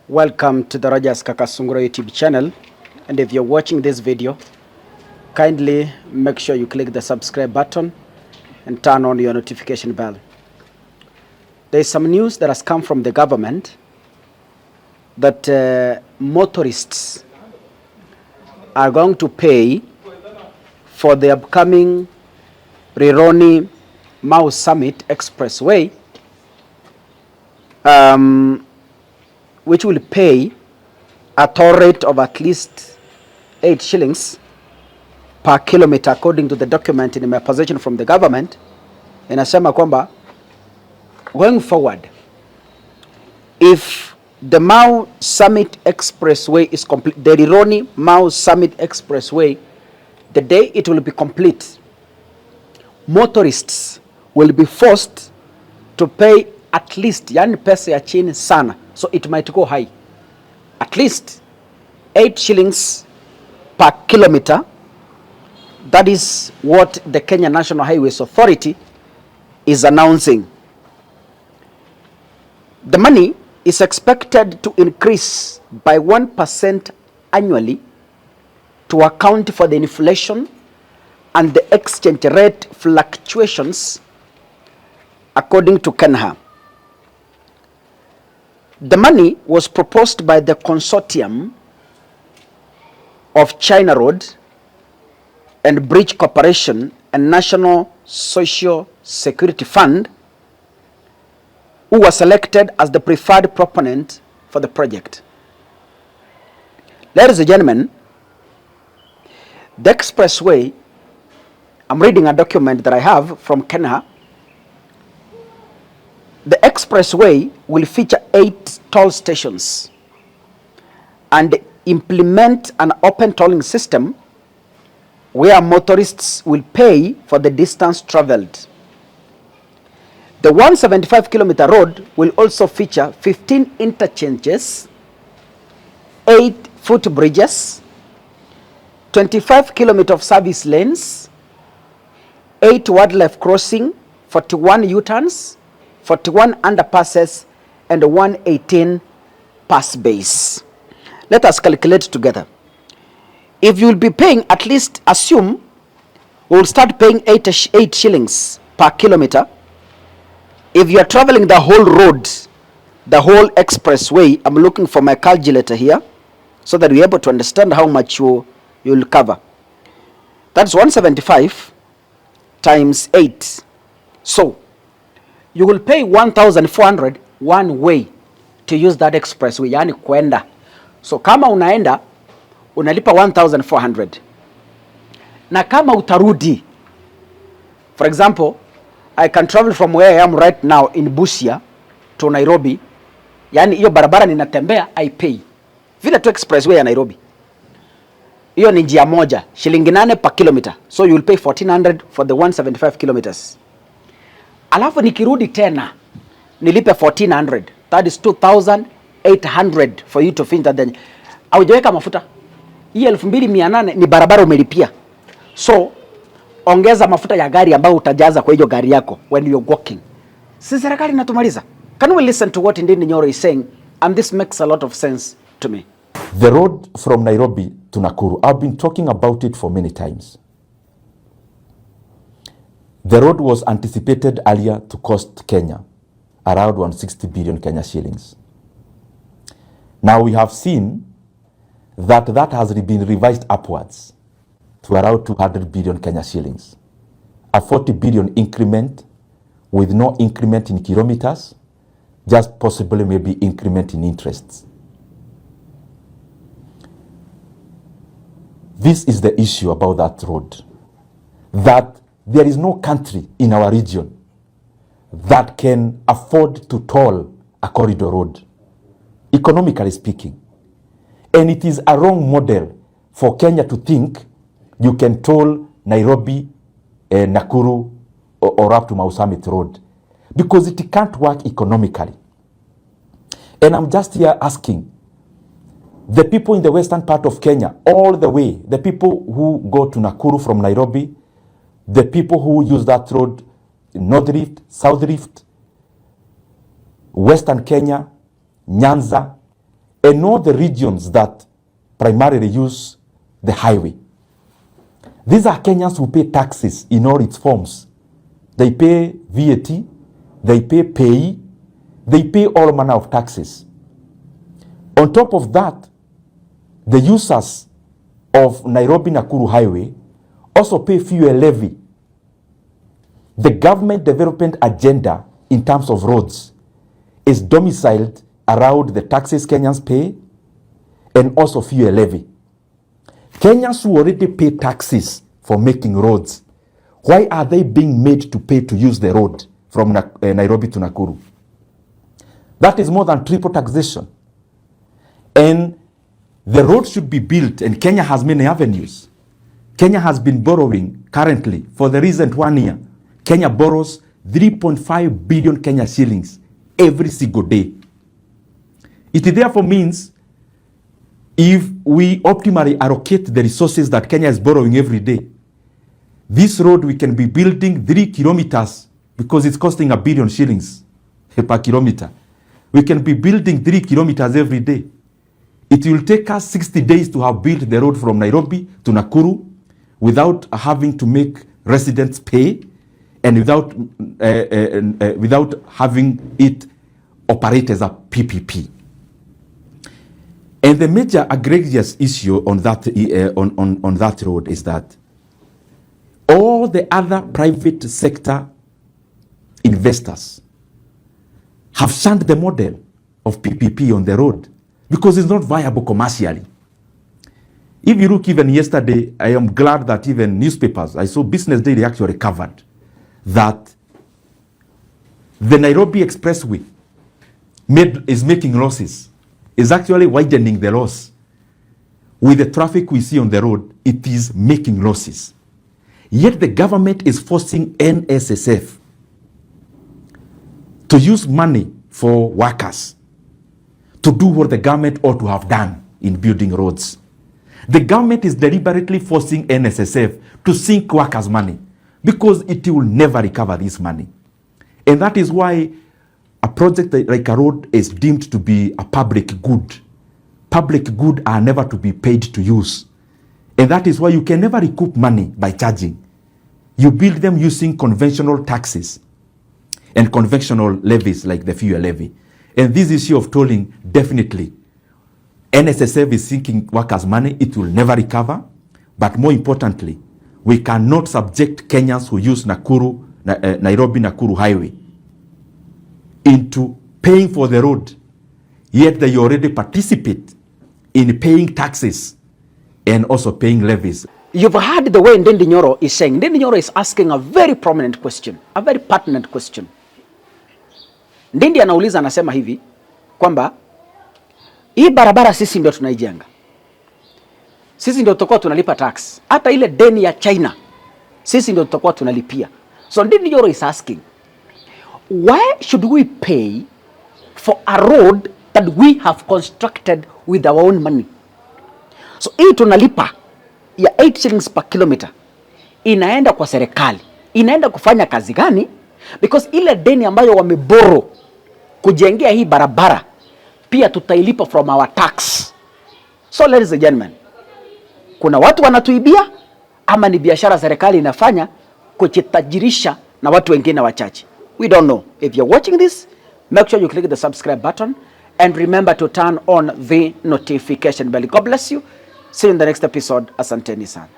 Welcome to the Rogers Kakasungura YouTube channel, and if you're watching this video, kindly make sure you click the subscribe button and turn on your notification bell. There is some news that has come from the government that motorists are going to pay for the upcoming Rironi Mau Summit Expressway, which will pay a toll rate of at least 8 shillings per kilometer, according to the document in my possession from the government. Inasema kwamba going forward, if the Mau Summit Expressway is complete, the Rironi Mau Summit Expressway, the day it will be complete, motorists will be forced to pay at least, yani pesa ya chini sana, so it might go high, at least 8 shillings per kilometer. That is what the Kenya National Highways Authority is announcing. The money is expected to increase by 1% annually to account for the inflation and the exchange rate fluctuations, according to Kenya. The money was proposed by the consortium of China Road and Bridge Corporation and National Social Security Fund, who was selected as the preferred proponent for the project. Ladies and gentlemen, the expressway, I'm reading a document that I have from Kenya. The expressway will feature 8 toll stations and implement an open tolling system where motorists will pay for the distance traveled. The 175-kilometer road will also feature 15 interchanges, 8 footbridges, 25 kilometers of service lanes, 8 wildlife crossing, 41 U-turns, 41 underpasses, and 118 pass bays. Let us calculate together. If you will be paying, at least assume we will start paying 8 shillings per kilometer. If you are traveling the whole road, the whole expressway, I'm looking for my calculator here so that we're able to understand how much you will cover. That's 175 times 8. So you will pay 1,400 one way to use that expressway, yani kwenda. So kama unaenda unalipa 1,400, na kama utarudi, for example, I can travel from where I am right now in Busia to Nairobi, yani hiyo barabara ninatembea I pay vile tu expressway ya Nairobi. Hiyo ni njia moja, shilingi 8 per kilometer, so you will pay 1,400 for the 175 kilometers. Alafu nikirudi tena nilipe 1,400, that is 2,800 for you to finish that. Then haujaweka mafuta, hii 2,800 ni barabara umelipia, so ongeza mafuta ya gari ambayo utajaza kwa hiyo gari yako when you're walking. Si serikali inatumaliza? Can we listen to what Ndindi Nyoro is saying, and this makes a lot of sense to me. The road from Nairobi to Nakuru, I've been talking about it for many times. The road was anticipated earlier to cost Kenya around 160 billion Kenya shillings. Now we have seen that that has been revised upwards to around 200 billion Kenya shillings. A 40 billion increment with no increment in kilometers, just possibly maybe increment in interests. This is the issue about that road, that there is no country in our region that can afford to toll a corridor road, economically speaking. And it is a wrong model for Kenya to think you can toll Nairobi, Nakuru, or up to Mau Summit Road, because it can't work economically. And I'm just here asking the people in the western part of Kenya, all the way, the people who go to Nakuru from Nairobi, the people who use that road, North Rift, South Rift, Western Kenya, Nyanza, and all the regions that primarily use the highway. These are Kenyans who pay taxes in all its forms. They pay VAT, they pay pay, they pay all manner of taxes. On top of that, the users of Nairobi-Nakuru Highway also pay fuel levy. The government development agenda in terms of roads is domiciled around the taxes Kenyans pay and also fuel levy. Kenyans who already pay taxes for making roads, why are they being made to pay to use the road from Nairobi to Nakuru? That is more than triple taxation. And the road should be built, and Kenya has many avenues. Kenya has been borrowing currently for the recent 1 year. Kenya borrows 3.5 billion Kenya shillings every single day. It therefore means if we optimally allocate the resources that Kenya is borrowing every day, this road we can be building 3 kilometers because it's costing 1 billion shillings per kilometer. We can be building 3 kilometers every day. It will take us 60 days to have built the road from Nairobi to Nakuru without having to make residents pay and without having it operate as a PPP. And the major egregious issue on that on that road is that all the other private sector investors have shunned the model of PPP on the road because it's not viable commercially. If you look even yesterday, I am glad that even newspapers, I saw Business Daily actually covered that the Nairobi Expressway is making losses, is actually widening the loss. With the traffic we see on the road, it is making losses. Yet the government is forcing NSSF to use money for workers to do what the government ought to have done in building roads. The government is deliberately forcing NSSF to sink workers' money because it will never recover this money. And that is why a project like a road is deemed to be a public good. Public goods are never to be paid to use. And that is why you can never recoup money by charging. You build them using conventional taxes and conventional levies like the fuel levy. And this issue of tolling, definitely, NSSF is sinking workers' money. It will never recover. But more importantly, we cannot subject Kenyans who use Nairobi-Nakuru Highway into paying for the road, yet they already participate in paying taxes and also paying levies. You've heard the way Ndindi Nyoro is saying. Ndindi Nyoro is asking a very prominent question, a very pertinent question. Ndindi anauliza, anasema hivi kwamba hii barabara sisi ndio tunaijenga, sisi ndio tutakuwa tunalipa tax, hata ile deni ya China sisi ndio tutakuwa tunalipia. So Ndindi Nyoro is asking, why should we pay for a road that we have constructed with our own money? So hii tunalipa ya 8 shillings per kilometer inaenda kwa serikali, inaenda kufanya kazi gani? Because ile deni ambayo wameboro kujengea hii barabara pia tutailipa from our tax. So ladies and gentlemen, kuna watu wanatuibia ama ni biashara serikali inafanya kujitajirisha na watu wengine wachache? We don't know. If you're watching this, make sure you click the subscribe button and remember to turn on the notification bell. God bless you. See you in the next episode. Asanteni sana.